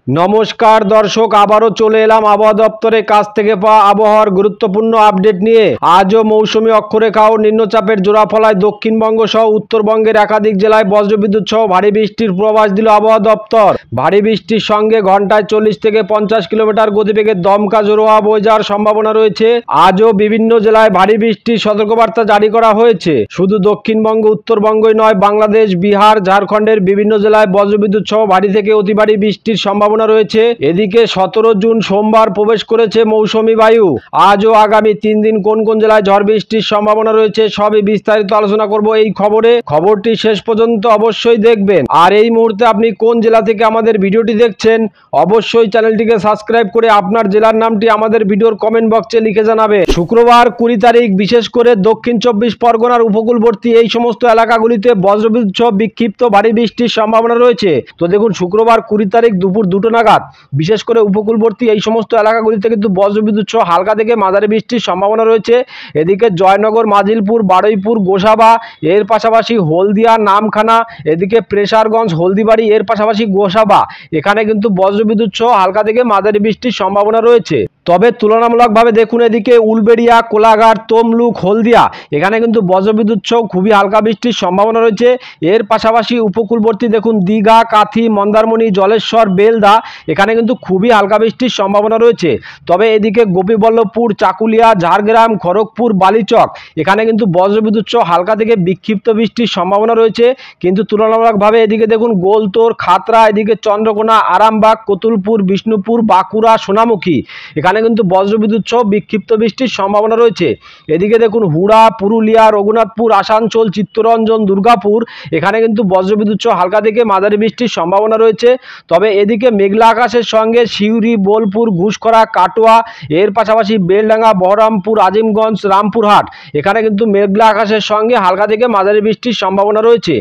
নমস্কার দর্শক, আবারও চলে এলাম আবহাওয়া দপ্তরের কাছ থেকে পাওয়া আবহাওয়ার গুরুত্বপূর্ণ আপডেট নিয়ে। আজও মৌসুমী অক্ষরেখা ও নিম্নচাপের জোড়াফলায় দক্ষিণবঙ্গ সহ উত্তরবঙ্গের একাধিক জেলায় বজ্রবিদ্যুৎ সহ ভারী বৃষ্টির পূর্বাভাস দিল আবহাওয়া দপ্তর। ভারী বৃষ্টির সঙ্গে ঘন্টায় 40 থেকে 50 কিলোমিটার গতিবেগে দমকা জোড়ো হাওয়া বয়ে যাওয়ার সম্ভাবনা রয়েছে। আজও বিভিন্ন জেলায় ভারী বৃষ্টির সতর্কবার্তা জারি করা হয়েছে। শুধু দক্ষিণবঙ্গ উত্তরবঙ্গই নয়, বাংলাদেশ, বিহার, ঝাড়খণ্ডের বিভিন্ন জেলায় বজ্রবিদ্যুৎ সহ ভারী থেকে অতি ভারী বৃষ্টির সম্ভাবনা রয়েছে। এদিকে 17 জুন সোমবার প্রবেশ করেছে মৌসুমী বায়ু। আজ ও আগামী 3 দিন কোন কোন জেলায় ঝড় বৃষ্টির সম্ভাবনা রয়েছে সবই বিস্তারিত আলোচনা করব এই খবরে। খবরটি শেষ পর্যন্ত অবশ্যই দেখবেন। আর এই মুহূর্তে আপনি কোন জেলা থেকে আমাদের ভিডিওটি দেখছেন অবশ্যই চ্যানেলটিকে সাবস্ক্রাইব করে আপনার জেলার নামটি আমাদের ভিডিওর কমেন্ট বক্সে লিখে জানাবে। শুক্রবার 20 তারিখ বিশেষ করে দক্ষিণ 24 পরগনার উপকূলবর্তী এই সমস্ত এলাকাগুলিতে বজ্রবিদ্যুৎ সহ বিক্ষিপ্ত ভারী বৃষ্টির সম্ভাবনা রয়েছে। তো দেখুন, শুক্রবার 20 তারিখ দুপুর 2টো নাগাদ বিশেষ করে উপকূলবর্তী এই সমস্ত এলাকাগুলিতে কিন্তু বজ্রবিদ্যুৎ সহ হালকা থেকে মাঝারি বৃষ্টির সম্ভাবনা রয়েছে। এদিকে জয়নগর, মাজিলপুর, বারুইপুর, গোসাবা, এর পাশাপাশি হলদিয়া, নামখানা, এদিকে প্রেসারগঞ্জ, হলদিবাড়ি, এর পাশাপাশি গোসাবা, এখানে কিন্তু বজ্রবিদ্যুৎ সহ হালকা থেকে মাঝারি বৃষ্টির সম্ভাবনা রয়েছে। তবে তুলনামূলকভাবে দেখুন, এদিকে উলবেড়িয়া, কোলাঘাট, তমলুক, হলদিয়া, এখানে কিন্তু বজ্রবিদ্যুৎ সহ খুবই হালকা বৃষ্টির সম্ভাবনা রয়েছে। এর পাশাপাশি উপকূলবর্তী দেখুন দীঘা, কাথি, মন্দারমণি, জলেশ্বর, বেলদা, এখানে কিন্তু খুবই হালকা বৃষ্টির সম্ভাবনা রয়েছে। তবে এদিকে গোপীবল্লভপুর, চাকুলিয়া, ঝাড়গ্রাম, খড়গপুর, বালিচক, এখানে কিন্তু বজ্রবিদ্যুৎ সহ হালকা থেকে বিক্ষিপ্ত বৃষ্টির সম্ভাবনা রয়েছে। কিন্তু তুলনামূলকভাবে এদিকে দেখুন গোলতোর, খাতড়া, এদিকে চন্দ্রকোনা, আরামবাগ, কতুলপুর, বিষ্ণুপুর, বাঁকুড়া, সোনামুখী, এখানে কিন্তু বজ্রবিদ্যুৎ সহ বিক্ষিপ্ত বৃষ্টির সম্ভাবনা রয়েছে। এদিকে দেখুন হুড়া, পুরুলিয়া, রঘুনাথপুর, আসানসোল, চিত্তরঞ্জন, দুর্গাপুর, এখানে কিন্তু বজ্রবিদ্যুৎ সহ হালকা থেকে মাঝারি বৃষ্টির সম্ভাবনা রয়েছে। তবে এদিকে মেঘলা আকাশের সঙ্গে সিউড়ি, বোলপুর, ঘুষকরা, কাটোয়া, এর পাশাপাশি বেলডাঙ্গা, বহরমপুর, আজিমগঞ্জ, রামপুরহাট, এখানে কিন্তু মেঘলা আকাশের সঙ্গে হালকা থেকে মাঝারি বৃষ্টির সম্ভাবনা রয়েছে।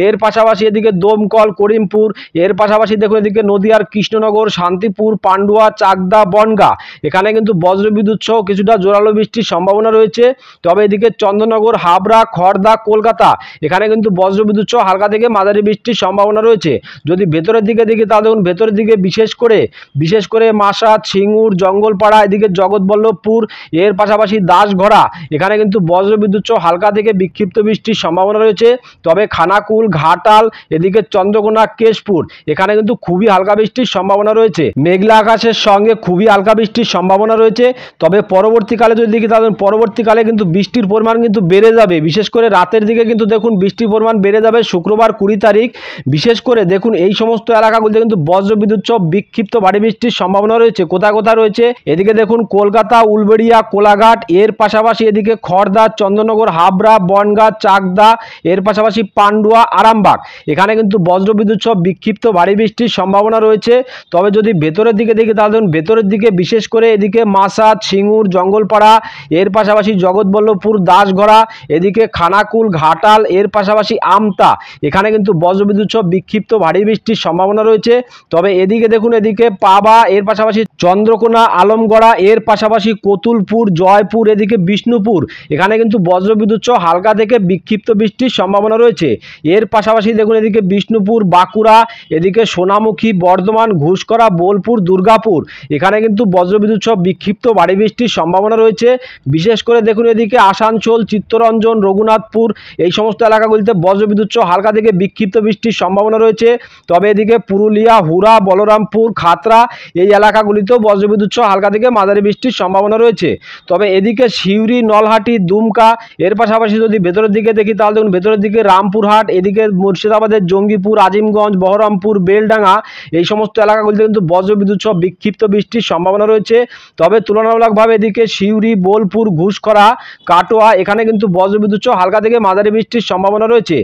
এর পাশাপাশি এদিকে দমকল, করিমপুর, এর পাশাপাশি দেখুন এদিকে নদিয়ার কৃষ্ণনগর, শান্তিপুর, পান্ডুয়া, চাকদা, বনগাঁ, এখানে কিন্তু বজ্রবিদ্যুৎ সহ কিছুটা জোরালো বৃষ্টির সম্ভাবনা রয়েছে। তবে এদিকে চন্দননগর, হাবড়া, খড়দা, কলকাতা, এখানে কিন্তু বজ্রবিদ্যুৎ সহ হালকা থেকে মাঝারি বৃষ্টির সম্ভাবনা রয়েছে। যদি ভেতরের দিকে দেখি তাহলে দেখুন ভেতরের দিকে বিশেষ করে মাসাদ, সিঙ্গুর, জঙ্গলপাড়া, এদিকে জগৎবল্লভপুর, এর পাশাপাশি দাসঘরা, এখানে কিন্তু বজ্রবিদ্যুৎ সহ হালকা থেকে বিক্ষিপ্ত বৃষ্টির সম্ভাবনা রয়েছে। তবে খানাকুল, ঘাটাল, এদিকে চন্দ্রকোনা, কেশপুর, এখানে কিন্তু খুবই হালকা বৃষ্টির সম্ভাবনা রয়েছে। মেঘলা আকাশের সঙ্গে খুবই হালকা বৃষ্টির সম্ভাবনা রয়েছে। তবে পরবর্তীকালে যদি দেখি তাহলে পরবর্তীকালে কিন্তু বৃষ্টির পরিমাণ কিন্তু বেড়ে যাবে। বিশেষ করে রাতের দিকে কিন্তু দেখুন বৃষ্টির পরিমাণ বেড়ে যাবে। শুক্রবার 20 তারিখ বিশেষ করে দেখুন এই সমস্ত এলাকাগুলিতে কিন্তু বজ্রবিদ্যুৎ সহ বিক্ষিপ্ত ভারী বৃষ্টির সম্ভাবনা রয়েছে। কোথায় কোথায় রয়েছে এদিকে দেখুন কলকাতা, উলবেড়িয়া, কোলাঘাট, এর পাশাপাশি এদিকে খড়দা, চন্দননগর, হাবড়া, বনগাঁ, চাকদা, এর পাশাপাশি পান্ডুয়া, আরামবাগ, এখানে কিন্তু বজ্রবিদ্যুৎ সহ বিক্ষিপ্ত ভারী বৃষ্টির সম্ভাবনা রয়েছে। তবে যদি ভেতরের দিকে দেখি তাহলে দেখুন ভেতরের দিকে বিশেষ করে এদিকে মাসাদ, সিঙ্গুর, জঙ্গলপাড়া, এর পাশাপাশি জগৎবল্লভপুর, দাসঘরা, এদিকে খানাকুল, ঘাটাল, এর পাশাপাশি আমতা, এখানে কিন্তু বজ্রবিদ্যুৎ সহ বিক্ষিপ্ত ভারী বৃষ্টির সম্ভাবনা রয়েছে। তবে এদিকে দেখুন এদিকে পাবা, এর পাশাপাশি চন্দ্রকোনা, আলমগড়া, এর পাশাপাশি কতুলপুর, জয়পুর, এদিকে বিষ্ণুপুর, এখানে কিন্তু বজ্রবিদ্যুৎ সহ হালকা থেকে বিক্ষিপ্ত বৃষ্টির সম্ভাবনা রয়েছে। এর পাশাপাশি দেখুন এদিকে বিষ্ণুপুর, বাঁকুড়া, এদিকে সোনামুখী, বর্ধমান, ঘুষকরা, বোলপুর, দুর্গাপুর, এখানে কিন্তু বজ্রবিদ্যুৎ সহ বিক্ষিপ্ত ভারী বৃষ্টির সম্ভাবনা রয়েছে। বিশেষ করে দেখুন এদিকে আসানসোল, চিত্তরঞ্জন, রঘুনাথপুর, এই সমস্ত এলাকাগুলিতে বজ্রবিদ্যুৎ সহ হালকা থেকে বিক্ষিপ্ত বৃষ্টির সম্ভাবনা রয়েছে। তবে এদিকে পুরুলিয়া, হুড়া, বলরামপুর, খাতড়া, এই এলাকাগুলিতেও বজ্রবিদ্যুৎ সহ হালকা থেকে মাঝারি বৃষ্টির সম্ভাবনা রয়েছে। তবে এদিকে সিউড়ি, নলহাটি, দুমকা, এর পাশাপাশি যদি ভেতরের দিকে দেখি তাহলে দেখুন ভেতরের দিকে রামপুরহাট, এদিকে মুর্শিদাবাদের জঙ্গিপুর, আজিমগঞ্জ, বহরমপুর, বেলডাঙ্গা, এই সমস্ত এলাকাগুলিতে কিন্তু বজ্রবিদ্যুৎ সহ বিক্ষিপ্ত বৃষ্টির সম্ভাবনা রয়েছে। তবে তুলনামূলকভাবে এদিকে সিউড়ি, বোলপুর, ঘুষকরা, কাটোয়া, এখানে কিন্তু বজ্রবিদ্যুৎ সহ হালকা থেকে মাঝারি বৃষ্টির সম্ভাবনা রয়েছে।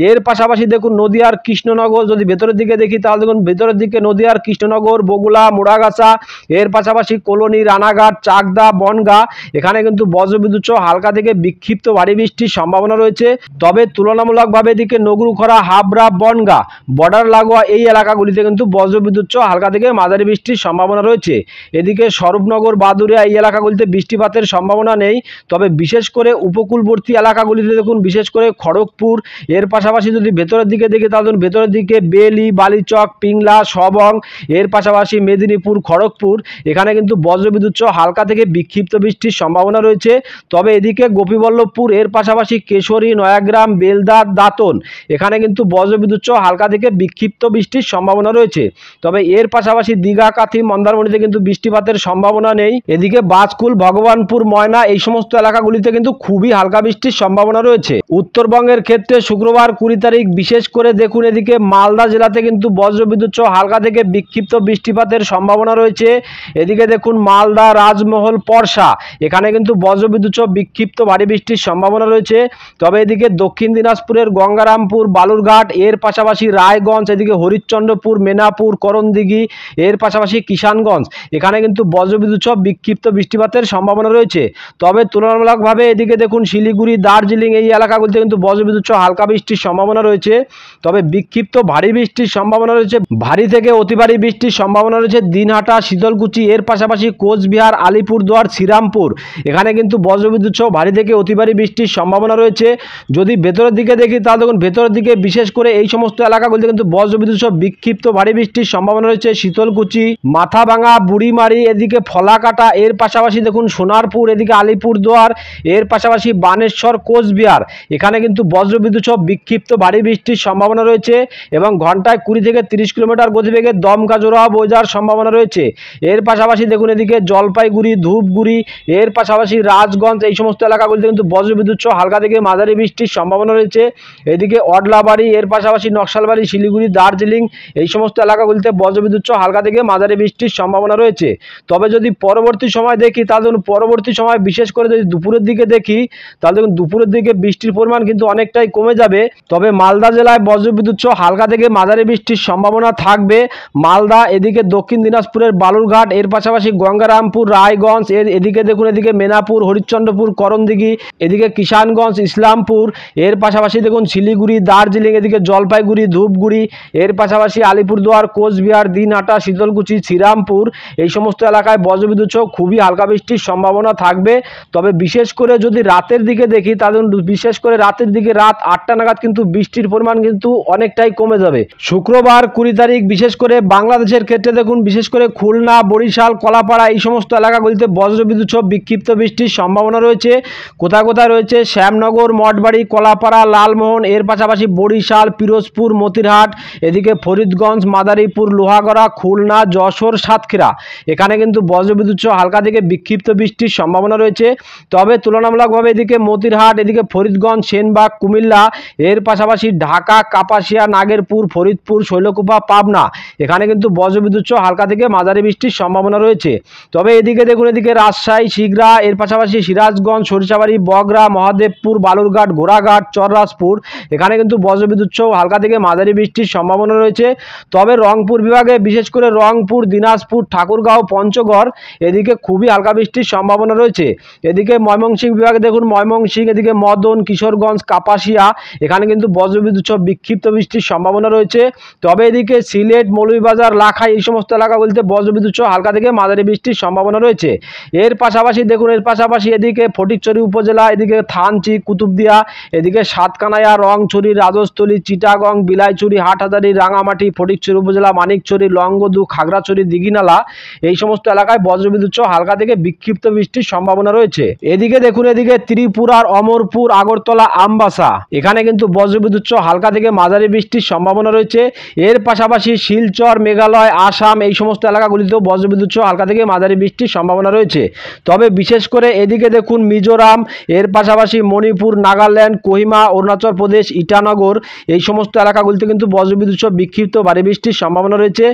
এর পাশাপাশি দেখুন নদিয়ার কৃষ্ণনগর, যদি ভেতরের দিকে দেখি তাহলে দেখুন ভেতরের দিকে নদিয়ার কৃষ্ণনগর, বগুলা, মোড়াগাছা, এর পাশাপাশি কলোনি, রানাঘাট, চাকদা, বনগা এখানে কিন্তু বজ্রবিদ্যুৎ সহ হালকা থেকে বিক্ষিপ্ত ভারী বৃষ্টির সম্ভাবনা রয়েছে। তবে তুলনামূলকভাবে এদিকে নগরুখরা, হাবড়া, বনগা বর্ডার লাগোয়া এই এলাকাগুলিতে কিন্তু বজ্রবিদ্যুৎ সহ হালকা থেকে মাঝারি বৃষ্টির সম্ভাবনা রয়েছে। এদিকে স্বরূপনগর, বাদুড়িয়া এই এলাকাগুলিতে বৃষ্টিপাতের সম্ভাবনা নেই। তবে বিশেষ করে উপকূলবর্তী এলাকাগুলিতে দেখুন, বিশেষ করে খড়গপুর, এর পাশাপাশি যদি ভেতরের দিকে দেখি তাহলে ভেতরের দিকে বেলি, বালিচক, পিংলা, সবং, এর পাশাপাশি মেদিনীপুর, খড়গপুর এখানে কিন্তু বজ্রবিদ্যুৎ সহ হালকা থেকে বিক্ষিপ্ত বৃষ্টির সম্ভাবনা রয়েছে। তবে এদিকে গোপীবল্লভপুর, এর পাশাপাশি কেশরী, নয়াগ্রাম, বেলদা, দাঁতন এখানে কিন্তু বজ্রবিদ্যুৎ সহ হালকা থেকে বিক্ষিপ্ত বৃষ্টির সম্ভাবনা রয়েছে। তবে এর পাশাপাশি দীঘা, কাথি, মন্দারমণিতে কিন্তু বৃষ্টিপাতের সম্ভাবনা নেই। এদিকে বাজকুল, ভগবানপুর, ময়না এই সমস্ত এলাকাগুলিতে কিন্তু খুবই হালকা বৃষ্টির সম্ভাবনা রয়েছে। উত্তরবঙ্গের ক্ষেত্রে শুক্রবার 20 তারিখ বিশেষ করে দেখুন, এদিকে মালদা জেলাতে কিন্তু বজ্রবিদ্যুৎ সহ হালকা থেকে বিক্ষিপ্ত বৃষ্টিপাতের সম্ভাবনা রয়েছে। এদিকে দেখুন মালদা, রাজমহল, পরশা এখানে কিন্তু বজ্রবিদ্যুৎ সহ বিক্ষিপ্ত ভারী বৃষ্টির সম্ভাবনা রয়েছে। তবে এদিকে দক্ষিণ দিনাজপুরের গঙ্গারামপুর, বালুরঘাট এর পাশাপাশি রায়গঞ্জ, এদিকে হরিশ্চন্দ্রপুর, মেনাপুর, করণদিঘি এর পাশাপাশি কিষানগঞ্জ এখানে কিন্তু বজ্রবিদ্যুৎ সহ বিক্ষিপ্ত বৃষ্টিপাতের সম্ভাবনা রয়েছে। তবে তুলনামূলকভাবে এদিকে দেখুন শিলিগুড়ি, দার্জিলিং এই এলাকাগুলিতে কিন্তু বজ্রবিদ্যুৎ সহ হালকা বৃষ্টির সম্ভাবনা রয়েছে। তবে বিক্ষিপ্ত ভারী বৃষ্টির সম্ভাবনা রয়েছে, ভারী থেকে অতি ভারী বৃষ্টির সম্ভাবনা রয়েছে দিনহাটা, শীতলকুচি এর পাশাপাশি কোচবিহার, আলিপুরদুয়ার, শ্রীরামপুর এখানে কিন্তু বজ্রবিদ্যুৎ সহ ভারী থেকে অতি ভারী বৃষ্টির সম্ভাবনা রয়েছে। যদি ভেতরের দিকে দেখি তাহলে দেখুন ভেতরের দিকে বিশেষ করে এই সমস্ত এলাকাগুলিতে কিন্তু বজ্রবিদ্যুৎ সহ বিক্ষিপ্ত ভারী বৃষ্টির সম্ভাবনা রয়েছে। শীতলকুচি, মাথাভাঙা, বুড়িমারি, এদিকে ফলাকাটা এর পাশাপাশি দেখুন সোনারপুর, এদিকে আলিপুরদুয়ার এর পাশাপাশি বানেশ্বর, কোচবিহার এখানে কিন্তু বজ্রবিদ্যুৎ সহ বিক্ষিপ্ত ভারী বৃষ্টির সম্ভাবনা রয়েছে এবং ঘন্টায় 20 থেকে 30 কিলোমিটার গতিবেগে দমকা জোড়া বয়ে যাওয়ার সম্ভাবনা রয়েছে। এর পাশাপাশি দেখুন এদিকে জলপাইগুড়ি, ধূপগুড়ি এর পাশাপাশি রাজগঞ্জ এই সমস্ত এলাকাগুলিতে কিন্তু বজ্রবিদ্যুৎ সহ হালকা থেকে মাঝারি বৃষ্টির সম্ভাবনা রয়েছে। এদিকে অডলাবাড়ি এর পাশাপাশি নকশালবাড়ি, শিলিগুড়ি, দার্জিলিং এই সমস্ত এলাকাগুলিতে বজ্রবিদ্যুৎ সহ হালকা থেকে মাঝারি বৃষ্টির সম্ভাবনা রয়েছে। তবে যদি পরবর্তী সময় দেখি তাহলে পরবর্তী সময় বিশেষ করে যদি দুপুরের দিকে দেখি তাহলে দেখুন দুপুরের দিকে বৃষ্টির পরিমাণ কিন্তু অনেকটাই কমে যাবে। তবে মালদা জেলায় বজ্রবিদ্যুৎ সহ হালকা থেকে মাঝারি বৃষ্টির সম্ভাবনা থাকবে। মালদা, এদিকে দক্ষিণ দিনাজপুরের বালুরঘাট এর পাশাপাশি গঙ্গারামপুর, রায়গঞ্জ এদিকে দেখুন এদিকে মেনাপুর, হরিশ্চন্দ্রপুর, করণদিঘি, এদিকে কিষানগঞ্জ, ইসলামপুর এর পাশাপাশি দেখুন শিলিগুড়ি, দার্জিলিং, এদিকে জলপাইগুড়ি, ধূপগুড়ি এর পাশাপাশি আলিপুরদুয়ার, কোচবিহার, দিনহাটা, শীতলকুচি, শ্রীরামপুর এই সমস্ত এলাকায় বজ্রবিদ্যুৎ সহ খুবই হালকা বৃষ্টির সম্ভাবনা থাকবে। তবে বিশেষ করে যদি রাতের দিকে দেখি তাহলে বিশেষ করে রাতের দিকে রাত 8টা নাগাদ কিন্তু বৃষ্টির পরিমাণ কিন্তু অনেকটাই কমে যাবে। শুক্রবার 20 তারিখ বিশেষ করে বাংলাদেশের ক্ষেত্রে দেখুন বিশেষ করে খুলনা, বরিশাল, কলাপাড়া এই সমস্ত এলাকাগুলিতে বজ্রবিদ্যুৎ সহ বিক্ষিপ্ত বৃষ্টির সম্ভাবনা রয়েছে। কোথায় কোথায় রয়েছে শ্যামনগর, মঠবাড়ি, কলাপাড়া, লালমোহন এর পাশাপাশি বরিশাল, পিরোজপুর, মতিরহাট, এদিকে ফরিদগঞ্জ, মাদারীপুর, লোহাগড়া, খুলনা, যশোর, সাতক্ষীরা এখানে কিন্তু বজ্রবিদ্যুৎ সহ হালকা থেকে বিক্ষিপ্ত বৃষ্টির সম্ভাবনা রয়েছে। তবে তুলনামূলকভাবে এদিকে মতিরহাট, এদিকে ফরিদগঞ্জ, সেনবাগ, কুমিল্লা এর পাশাপাশি ঢাকা, কাপাসিয়া, নাগেরপুর, ফরিদপুর, শৈলকুপা, পাবনা এখানে কিন্তু বজ্রবিদ্যুৎ সহ হালকা থেকে মাঝারি বৃষ্টির সম্ভাবনা রয়েছে। তবে এদিকে দেখুন এদিকে রাজশাহী, শিগরা এর পাশাপাশি সিরাজগঞ্জ, সরিষাবাড়ি, বগরা, মহাদেবপুর, বালুরঘাট, ঘোড়াঘাট, চররাজপুর এখানে কিন্তু বজ্রবিদ্যুৎ সহ হালকা থেকে মাঝারি বৃষ্টির সম্ভাবনা রয়েছে। তবে রংপুর বিভাগে বিশেষ করে রংপুর, দিনাজপুর, ঠাকুরগাঁও, পঞ্চগড় এদিকে খুবই হালকা বৃষ্টির সম্ভাবনা রয়েছে। এদিকে ময়মনসিংহ বিভাগে দেখুন ময়মনসিংহ, এদিকে মদন, কিশোরগঞ্জ, কাপাসিয়া এখানে কিন্তু বজ্রবিদ্যুৎ সহ বিক্ষিপ্ত বৃষ্টির সম্ভাবনা রয়েছে। তবে এদিকে সিলেট, মৌলভীবাজার, লাখাই এই সমস্ত এলাকাগুলিতে বজ্রবিদ্যুৎ সহ হালকা থেকে মাঝারি বৃষ্টির সম্ভাবনা রয়েছে। এর পাশাপাশি দেখুন এর পাশাপাশি এদিকে ফটিকছড়ি উপজেলা, এদিকে থানচি, কুতুবদিয়া, এদিকে সাতকানাইয়া, রংছড়ি, রাজস্থলী, চিটাগং, বিলাইছড়ি, হাটহাজারী, রাঙামাটি, ফটিকছড়ি উপজেলা, মানিকছড়ি, লংগদু, খাগড়াছড়ি, দিঘিনালা এই সমস্ত এলাকায় বজ্রবিদ্যুৎ সহ হালকা থেকে বিক্ষিপ্ত বৃষ্টির সম্ভাবনা রয়েছে। এদিকে দেখুন এদিকে ত্রিপুরার অমরপুর, আগরতলা, আমবাসা এখানে কিন্তু বজ্রবিদ্যুৎ সহ হালকা থেকে মাঝারি বৃষ্টির সম্ভাবনা রয়েছে। এর পাশাপাশি শিলচর, মেঘালয়, আসাম এই সমস্ত এলাকাগুলিতেও বজ্রবিদ্যুৎ সহ হালকা থেকে মাঝারি বৃষ্টির সম্ভাবনা রয়েছে। তবে বিশেষ করে এদিকে দেখুন মিজোরাম, এর পাশাপাশি মণিপুর, নাগাল্যান্ড, কোহিমা, অরুণাচল প্রদেশ, ইটানগর এই সমস্ত এলাকাগুলিতে কিন্তু বজ্রবিদ্যুৎ সহ বিক্ষিপ্ত ভারী বৃষ্টির সম্ভাবনা রয়েছে।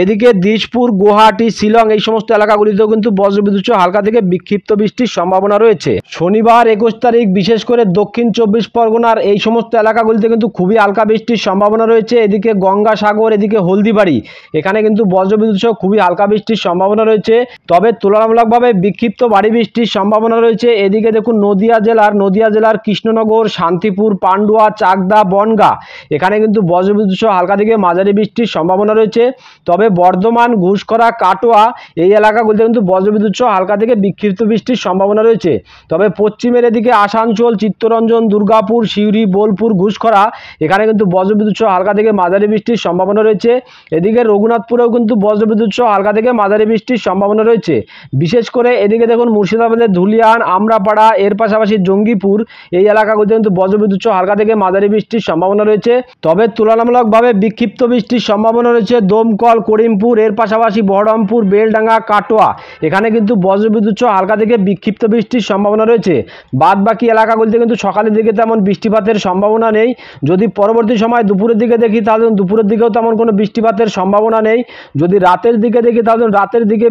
এদিকে দিশপুর, গুয়াহাটি, শিলং এই সমস্ত এলাকাগুলিতেও কিন্তু বজ্রবিদ্যুৎ সহ হালকা থেকে বিক্ষিপ্ত বৃষ্টির সম্ভাবনা রয়েছে। শনিবার 21 তারিখ বিশেষ করে দক্ষিণ 24 পরগনার এই সমস্ত এলাকাগুলিতে কিন্তু খুবই হালকা বৃষ্টির সম্ভাবনা রয়েছে। এদিকে গঙ্গাসাগর, এদিকে হলদিবাড়ি এখানে কিন্তু বজ্রবিদ্যুৎ সহ খুবই হালকা বৃষ্টির সম্ভাবনা রয়েছে, তবে তুলনামূলকভাবে বিক্ষিপ্ত ভারী বৃষ্টির সম্ভাবনা রয়েছে। এদিকে দেখুন নদিয়া জেলার কৃষ্ণনগর, শান্তিপুর, পান্ডুয়া, চাকদা, বনগাঁ এখানে কিন্তু বজ্রবিদ্যুৎ সহ হালকা থেকে মাঝারি বৃষ্টির সম্ভাবনা রয়েছে। তবে বর্ধমান, ঘুষকরা, কাটোয়া এই এলাকাগুলিতে কিন্তু বজ্রবিদ্যুৎ সহ হালকা থেকে বিক্ষিপ্ত বৃষ্টির সম্ভাবনা রয়েছে। তবে পশ্চিমের এদিকে আসানসোল, চিত্তরঞ্জন, দুর্গাপুর, সিউড়ি, বোলপুর, ঘুষকরা এখানে কিন্তু বজ্রবিদ্যুৎ সহ হালকা থেকে মাঝারি বৃষ্টির সম্ভাবনা রয়েছে। এদিকে রঘুনাথপুরেও কিন্তু বজ্রবিদ্যুৎ সহ হালকা থেকে মাঝারি বৃষ্টির সম্ভাবনা রয়েছে। বিশেষ করে এদিকে দেখুন মুর্শিদাবাদের ধুলিয়ান, আমরাপাড়া এর পাশাপাশি জঙ্গিপুর এই এলাকাগুলিতে কিন্তু বজ্রবিদ্যুৎ সহ হালকা থেকে মাঝারি বৃষ্টির সম্ভাবনা রয়েছে। তবে তুলনামূলকভাবে বিক্ষিপ্ত বৃষ্টির সম্ভাবনা রয়েছে দমকল, করিমপুর এর পাশাপাশি বহরমপুর, বেলডাঙ্গা, কাটোয়া এখানে কিন্তু বজ্রবিদ্যুৎ সহ হালকা থেকে বিক্ষিপ্ত বৃষ্টির সম্ভাবনা রয়েছে। বাদ বাকি এলাকাগুলিতে কিন্তু সকালের দিকে তেমন বৃষ্টিপাতের সম্ভাবনা নেই। যদি পরবর্তী সময় দুপুরের দিকে দেখি তাহলে দুপুরের দিকেও তেমন কোনো বৃষ্টিপাতের সম্ভাবনা নেই। যদি রাতের দিকে দেখি তাহলে রাতের দিকে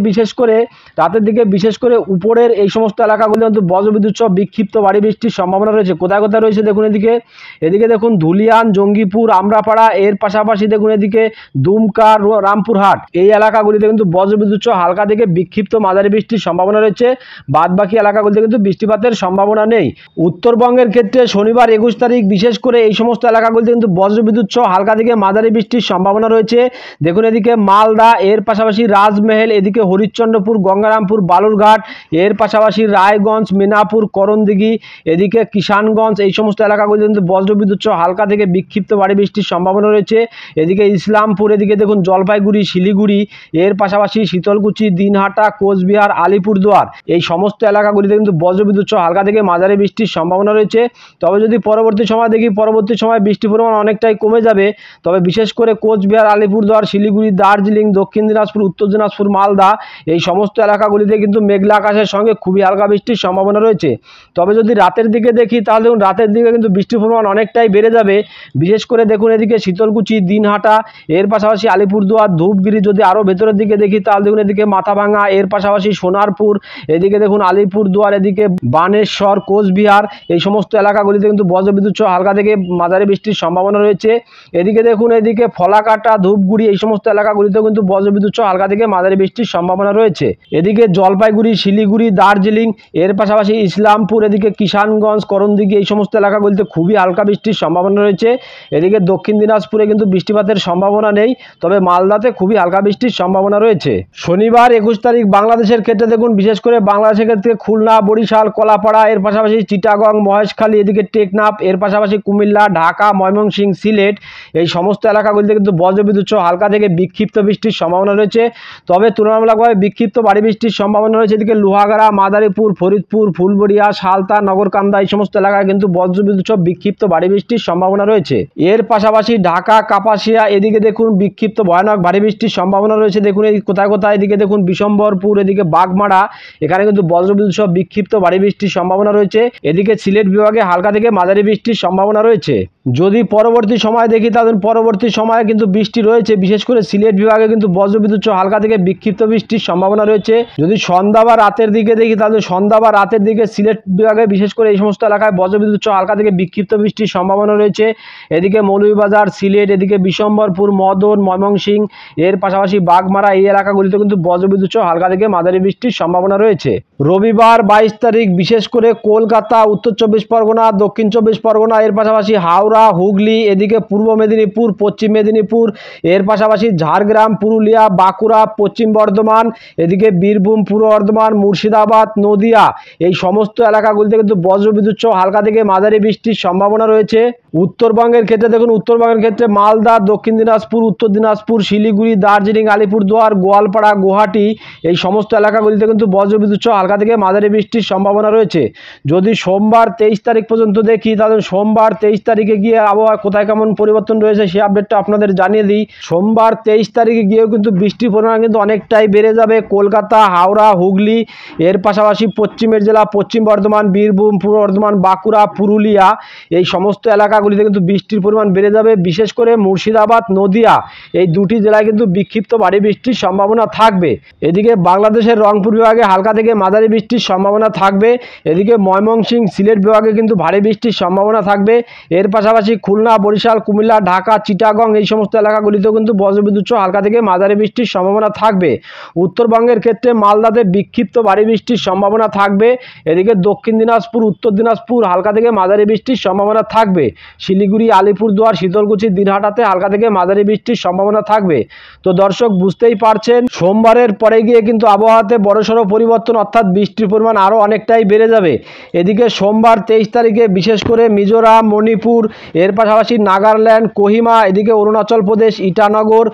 বিশেষ করে উপরের এই সমস্ত এলাকাগুলিতে কিন্তু বজ্রবিদ্যুৎ সহ বিক্ষিপ্ত ভারী বৃষ্টির সম্ভাবনা রয়েছে। কোথায় কোথায় রয়েছে দেখুন এদিকে দেখুন ধুলিয়ান, জঙ্গিপুর, আমরাপাড়া এর পাশাপাশি দেখুন এদিকে দুমকা, রামপুরহাট এই এলাকাগুলিতে কিন্তু বজ্রবিদ্যুৎ সহ হালকা থেকে বিক্ষিপ্ত মাঝারি বৃষ্টির সম্ভাবনা রয়েছে। বাদ বাকি এলাকাগুলিতে কিন্তু বৃষ্টিপাতের সম্ভাবনা নেই। উত্তরবঙ্গের ক্ষেত্রে শনিবার 21 তারিখ বিশেষ করে এই সমস্ত এলাকাগুলিতে কিন্তু বজ্রবিদ্যুৎ সহ হালকা থেকে মাঝারি বৃষ্টির সম্ভাবনা রয়েছে। দেখুন এদিকে মালদা এর পাশাপাশি রাজমহল, এদিকে হরিশ্চন্দ্রপুর, গঙ্গারামপুর, বালুরঘাট এর পাশাপাশি রায়গঞ্জ, মিনাপুর, করণদিঘি এদিকে কিষানগঞ্জ এই সমস্ত এলাকাগুলিতে কিন্তু বজ্রবিদ্যুৎ সহ হালকা থেকে বিক্ষিপ্ত ভারী বৃষ্টির সম্ভাবনা রয়েছে। এদিকে ইসলামপুর, এদিকে দেখুন জলপাইগুড়ি, শিলিগুড়ি এর পাশাপাশি শীতলকুচি, দিনহাটা, কোচবিহার, আলিপুরদুয়ার এই সমস্ত এলাকাগুলিতে কিন্তু বজ্রবিদ্যুৎ সহ হালকা থেকে মাঝারি বৃষ্টির সম্ভাবনা রয়েছে। তবে যদি পরবর্তী সময় দেখি পরবর্তী সময় বৃষ্টির পরিমাণ অনেকটাই কমে যাবে। তবে বিশেষ করে কোচবিহার, আলিপুরদুয়ার, শিলিগুড়ি, দার্জিলিং, দক্ষিণ দিনাজপুর, উত্তর দিনাজপুর, মালদা এই সমস্ত এলাকাগুলিতে কিন্তু মেঘলা আকাশের সঙ্গে খুবই হালকা বৃষ্টির সম্ভাবনা রয়েছে। তবে যদি রাতের দিকে দেখি তাহলে দেখুন রাতের দিকে কিন্তু বৃষ্টির পরিমাণ অনেকটাই বেড়ে যাবে। বিশেষ করে দেখুন এদিকে শীতলকুচি, দিনহাটা এর পাশাপাশি আলিপুরদুয়ার, ধূপগুড়ি যদি আরও ভেতরের দিকে দেখি তাহলে দেখুন এদিকে মাথাভাঙা এর পাশাপাশি সোনারপুর, এদিকে দেখুন আলিপুরদুয়ার, এদিকে বানেশ্বর, কোচবিহার এই সমস্ত এলাকাগুলিতে কিন্তু বজ্রবিদ্যুৎ সহ হালকা থেকে মাঝারি বৃষ্টির সম্ভাবনা রয়েছে। এদিকে দেখুন এদিকে ফলাকাটা, ধূপগুড়ি এই সমস্ত এলাকাগুলিতেও কিন্তু বজ্রবিদ্যুৎ সহ হালকা থেকে মাঝারি বৃষ্টির সম্ভাবনা রয়েছে। এদিকে জলপাইগুড়ি, শিলিগুড়ি, দার্জিলিং এর পাশাপাশি ইসলামপুর, এদিকে কিষানগঞ্জ, করণদিঘি এই সমস্ত এলাকাগুলিতে খুবই হালকা বৃষ্টির সম্ভাবনা রয়েছে। এদিকে দক্ষিণ দিনাজপুরে কিন্তু বৃষ্টিপাতের সম্ভাবনা নেই, তবে মালদাতে খুবই হালকা বৃষ্টির সম্ভাবনা রয়েছে। শনিবার 21 তারিখ বাংলাদেশের ক্ষেত্রে দেখুন বিশেষ করে বাংলাদেশের ক্ষেত্রে খুলনা, বরিশাল, কলাপাড়া এর পাশাপাশি চিটাগং, মহেশখালী, এদিকে টেকনাফ এর পাশাপাশি কুমিল্লা, ঢাকা, ময়মনসিংহ, সিলেট এই সমস্ত এলাকাগুলিতে কিন্তু বজ্রবিদ্যুৎ সহ হালকা থেকে বিক্ষিপ্ত বৃষ্টির সম্ভাবনা রয়েছে। তবে তুলনামূলকভাবে বিক্ষিপ্ত ভারী বৃষ্টির সম্ভাবনা রয়েছে এদিকে লোহাগাড়া, মাদারীপুর, ফরিদপুর, ফুলবড়িয়া, সালতা, নগরকান্দা এই সমস্ত এলাকায় কিন্তু বজ্রবিদ্যুৎ সহ বিক্ষিপ্ত ভারী বৃষ্টির সম্ভাবনা রয়েছে। এর পাশাপাশি ঢাকা, কাপাসিয়া এদিকে দেখুন বিক্ষিপ্ত ভয়ানক ভারী বৃষ্টির সম্ভাবনা রয়েছে। দেখুন এই কোথায় কোথায় এদিকে দেখুন বিশম্বরপুর, এদিকে বাগমারা এখানে কিন্তু বজ্রবিদ্যুৎ সহ বিক্ষিপ্ত ভারী বৃষ্টির সম্ভাবনা রয়েছে। এদিকে সিলেট বিভাগে হালকা থেকে মাঝারি বৃষ্টির সম্ভাবনা রয়েছে। যদি পরবর্তী সময় দেখি তাহলে পরবর্তী সময়ে কিন্তু বৃষ্টি রয়েছে, বিশেষ করে সিলেট বিভাগে কিন্তু বজ্রবিদ্যুৎ সহ হালকা থেকে বিক্ষিপ্ত বৃষ্টির সম্ভাবনা রয়েছে। যদি সন্ধ্যা বা রাতের দিকে দেখি তাহলে সন্ধ্যা বা রাতের দিকে সিলেট বিভাগে বিশেষ করে এই সমস্ত এলাকায় বজ্রবিদ্যুৎ সহ হালকা থেকে বিক্ষিপ্ত বৃষ্টির সম্ভাবনা রয়েছে। এদিকে মৌলভীবাজার, সিলেট, এদিকে বিশম্বরপুর, মদন, ময়মনসিংহ এর পাশাপাশি বাগমারা এই এলাকাগুলিতে কিন্তু বজ্রবিদ্যুৎ সহ হালকা থেকে মাঝারি বৃষ্টির সম্ভাবনা রয়েছে। রবিবার 22 তারিখ বিশেষ করে কলকাতা, উত্তর 24 পরগনা, দক্ষিণ 24 পরগনা এর পাশাপাশি হাওড়া, হুগলি, এদিকে পূর্ব মেদিনীপুর, পশ্চিম মেদিনীপুর এর পাশাপাশি ঝাড়গ্রাম, পুরুলিয়া, বাঁকুড়া, পশ্চিম বর্ধমান, এদিকে বীরভূম, পূর্ব বর্ধমান, মুর্শিদাবাদ, নদিয়া এই সমস্ত এলাকাগুলিতে কিন্তু বজ্রবিদ্যুৎ সহ হালকা থেকে মাঝারি বৃষ্টির সম্ভাবনা রয়েছে। উত্তরবঙ্গের ক্ষেত্রে দেখুন উত্তরবঙ্গের ক্ষেত্রে মালদা, দক্ষিণ দিনাজপুর, উত্তর দিনাজপুর, শিলিগুড়ি, দার্জিলিং, আলিপুরদুয়ার, গোয়ালপাড়া, গুয়াহাটি এই সমস্ত এলাকাগুলিতে কিন্তু বজ্রবিদ্যুৎ সহ হালকা থেকে মাঝারি বৃষ্টির সম্ভাবনা রয়েছে। যদি সোমবার 23 তারিখ পর্যন্ত দেখি তাহলে সোমবার 23 তারিখে গিয়ে আবহাওয়া কোথায় কেমন পরিবর্তন রয়েছে সেই আপডেটটা আপনাদের জানিয়ে দিই। সোমবার 23 তারিখে গিয়েও কিন্তু বৃষ্টির পরিমাণ কিন্তু অনেকটাই বেড়ে যাবে। কলকাতা, হাওড়া, হুগলি এর পাশাপাশি পশ্চিমের জেলা পশ্চিম বর্ধমান, বীরভূম, পূর্ব বর্ধমান, বাঁকুড়া, পুরুলিয়া এই সমস্ত এলাকাগুলিতে কিন্তু বৃষ্টির পরিমাণ বেড়ে যাবে। বিশেষ করে মুর্শিদাবাদ, নদিয়া এই দুটি জেলায় কিন্তু বিক্ষিপ্ত ভারী বৃষ্টির সম্ভাবনা থাকবে। এদিকে বাংলাদেশের রংপুর বিভাগে হালকা থেকে মাঝারি বৃষ্টির সম্ভাবনা থাকবে। এদিকে ময়মনসিংহ, সিলেট বিভাগে কিন্তু ভারী বৃষ্টির সম্ভাবনা থাকবে। এর পাশাপাশি পাশাপাশি খুলনা, বরিশাল, কুমিল্লা, ঢাকা, চিটাগং এই সমস্ত এলাকাগুলিতেও কিন্তু বজ্রবিদ্যুৎ সহ হালকা থেকে মাঝারি বৃষ্টির সম্ভাবনা থাকবে। উত্তরবঙ্গের ক্ষেত্রে মালদাতে বিক্ষিপ্ত ভারী বৃষ্টির সম্ভাবনা থাকবে। এদিকে দক্ষিণ দিনাজপুর, উত্তর দিনাজপুর হালকা থেকে মাঝারি বৃষ্টির সম্ভাবনা থাকবে। শিলিগুড়ি, আলিপুরদুয়ার, শীতলকুচি, দিনহাটাতে হালকা থেকে মাঝারি বৃষ্টির সম্ভাবনা থাকবে। তো দর্শক বুঝতেই পারছেন, সোমবারের পরে গিয়ে কিন্তু আবহাওয়াতে বড়সড় পরিবর্তন, অর্থাৎ বৃষ্টির পরিমাণ আরও অনেকটাই বেড়ে যাবে। এদিকে সোমবার 23 তারিখে বিশেষ করে মিজোরাম, মণিপুর, এর পাশাপাশি নাগাল্যান্ড, কোহিমা, এদিকে অরুণাচল প্রদেশ, ইটানগর,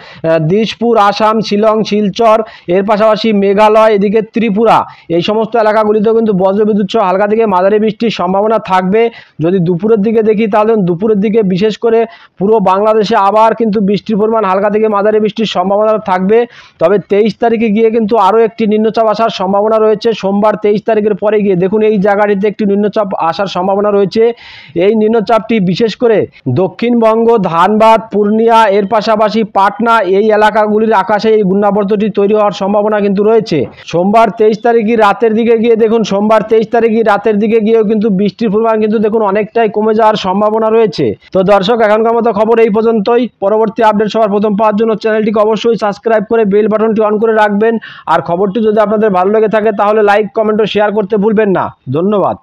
দিশপুর, আসাম, শিলং, শিলচর, এর পাশাপাশি মেঘালয়, এদিকে ত্রিপুরা, এই সমস্ত এলাকাগুলিতেও কিন্তু বজ্রবিদ্যুৎ সহ হালকা থেকে মাঝারি বৃষ্টির সম্ভাবনা থাকবে। যদি দুপুরের দিকে দেখি তাহলে দুপুরের দিকে বিশেষ করে পুরো বাংলাদেশে আবার কিন্তু বৃষ্টির পরিমাণ হালকা থেকে মাঝারি বৃষ্টির সম্ভাবনা থাকবে। তবে 23 তারিখে গিয়ে কিন্তু আরও একটি নিম্নচাপ আসার সম্ভাবনা রয়েছে। সোমবার 23 তারিখের পরে গিয়ে দেখুন এই জায়গাটিতে একটি নিম্নচাপ আসার সম্ভাবনা রয়েছে। এই নিম্নচাপটি বিশেষ করে দক্ষিণবঙ্গ, ধানবাদ, পূর্ণিয়া, এর পাশাপাশি পাটনা এই এলাকাগুলির আকাশে এই ঘূর্ণাবর্তটি তৈরি হওয়ার সম্ভাবনা কিন্তু রয়েছে। সোমবার 23 তারিখে রাতের দিকে গিয়ে দেখুন, সোমবার 23 তারিখে রাতের দিকে গিয়েও কিন্তু বৃষ্টির পরিমাণ কিন্তু দেখুন অনেকটাই কমে যাওয়ার সম্ভাবনা রয়েছে। তো দর্শক এখনকার মতো খবর এই পর্যন্তই। পরবর্তী আপডেট সবার প্রথম পাওয়ার জন্য চ্যানেলটিকে অবশ্যই সাবস্ক্রাইব করে বেল বাটনটি অন করে রাখবেন। আর খবরটি যদি আপনাদের ভালো লেগে থাকে তাহলে লাইক, কমেন্ট ও শেয়ার করতে ভুলবেন না। ধন্যবাদ।